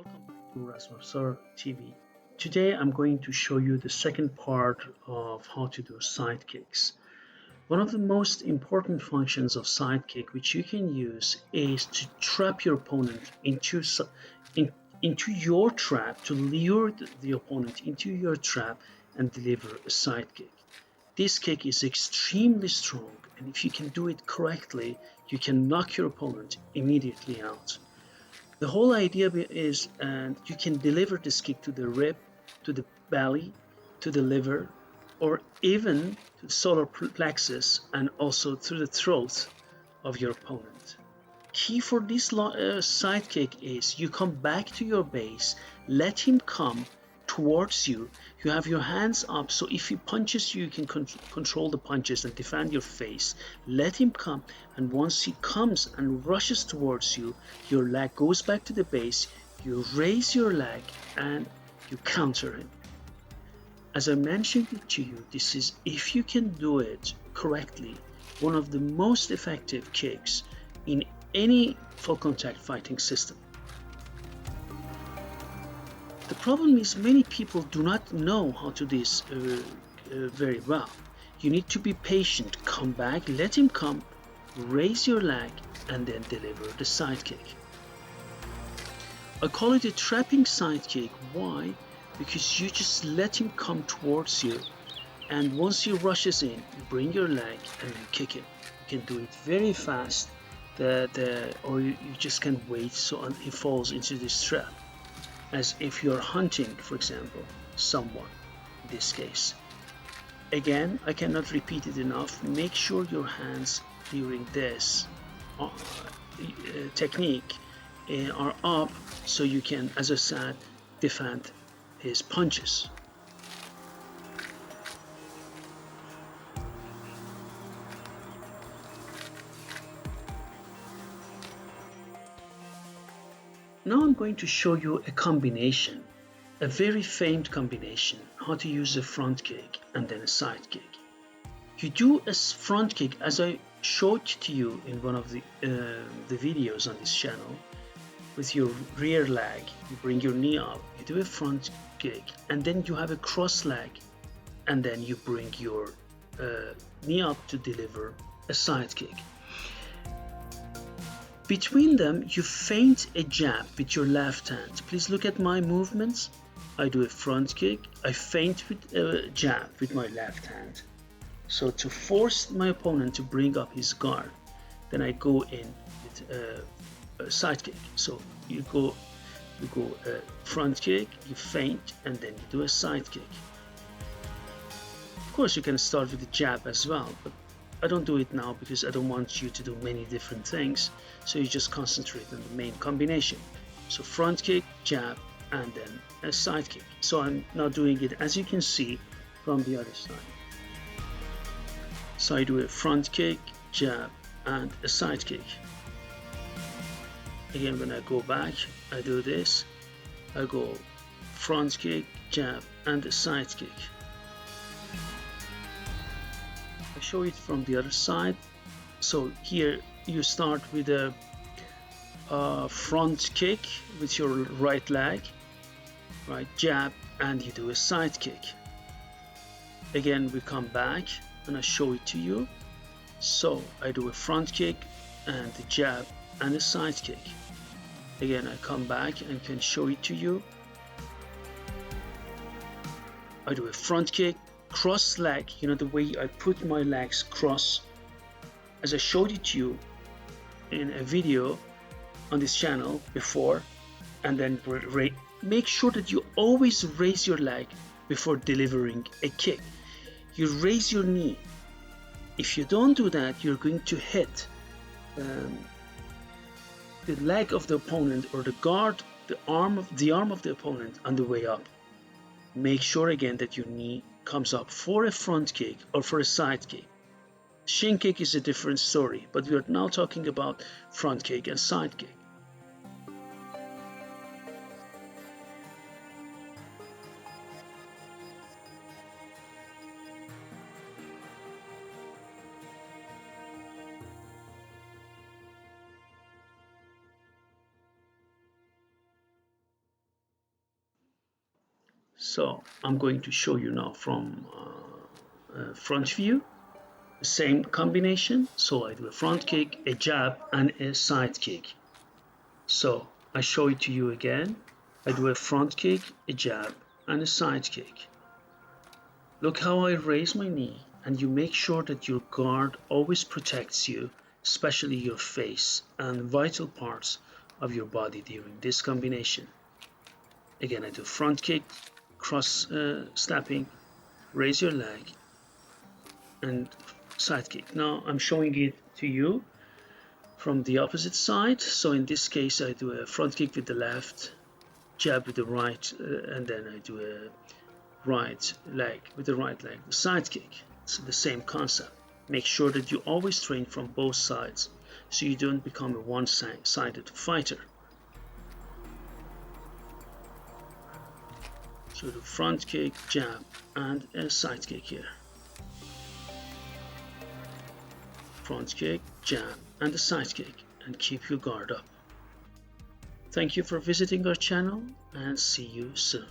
Welcome back to Rasmusar TV. Today I'm going to show you the second part of how to do sidekicks. One of the most important functions of sidekick which you can use is to trap your opponent into your trap, to lure the opponent into your trap and deliver a sidekick. This kick is extremely strong, and if you can do it correctly, you can knock your opponent immediately out. The whole idea is, and you can deliver this kick to the rib, to the belly, to the liver, or even to the solar plexus, and also through the throat of your opponent. Key for this side kick is you come back to your base, let him come towards you. You have your hands up, so if he punches you, you can control the punches and defend your face. Let him come, and once he comes and rushes towards you, your leg goes back to the base, you raise your leg and you counter him. As I mentioned it to you, this is, if you can do it correctly, one of the most effective kicks in any full contact fighting system. The problem is many people do not know how to do this very well. You need to be patient, come back, let him come, raise your leg, and then deliver the sidekick. I call it a trapping sidekick. Why? Because you just let him come towards you, and once he rushes in, you bring your leg and you kick him. You can do it very fast, or you just can't wait so he falls into this trap. As if you're hunting, for example, someone, in this case. Again, I cannot repeat it enough. Make sure your hands during this technique are up so you can, as I said, defend his punches. Now I'm going to show you a combination, a very famed combination, how to use a front kick and then a side kick. You do a front kick as I showed to you in one of the videos on this channel. With your rear leg, you bring your knee up, you do a front kick, and then you have a cross leg, and then you bring your knee up to deliver a side kick. Between them, you feint a jab with your left hand. Please look at my movements. I do a front kick, I feint with a jab with my left hand. So to force my opponent to bring up his guard, then I go in with a side kick. So you go a front kick, you feint, and then you do a side kick. Of course, you can start with the jab as well, but I don't do it now because I don't want you to do many different things. So you just concentrate on the main combination. So front kick, jab, and then a side kick. So I'm now doing it, as you can see, from the other side. So I do a front kick, jab, and a side kick. Again, when I go back, I do this. I go front kick, jab, and a side kick. I show it from the other side. So here you start with a front kick with your right leg, right jab, and you do a side kick. Again, we come back and I show it to you. So I do a front kick and a jab and a side kick. Again, I come back and can show it to you. I do a front kick, cross leg, you know, the way I put my legs cross, as I showed it to you in a video on this channel before. And then make sure that you always raise your leg before delivering a kick. You raise your knee. If you don't do that, you're going to hit the leg of the opponent or the guard, the arm of the opponent on the way up. Make sure again that your knee comes up for a front kick or for a side kick. Shin kick is a different story, but we are now talking about front kick and side kick. So I'm going to show you now from front view, the same combination. So I do a front kick, a jab, and a side kick. So I show it to you again. I do a front kick, a jab, and a side kick. Look how I raise my knee, and you make sure that your guard always protects you, especially your face and vital parts of your body during this combination. Again, I do front kick, cross stepping, raise your leg, and side kick. Now I'm showing it to you from the opposite side. So in this case, I do a front kick with the left, jab with the right, and then I do a right leg with the right leg, the side kick. It's the same concept. Make sure that you always train from both sides so you don't become a one-sided fighter. So the front kick, jab, and a side kick here. Front kick, jab, and a side kick, and keep your guard up. Thank you for visiting our channel, and see you soon.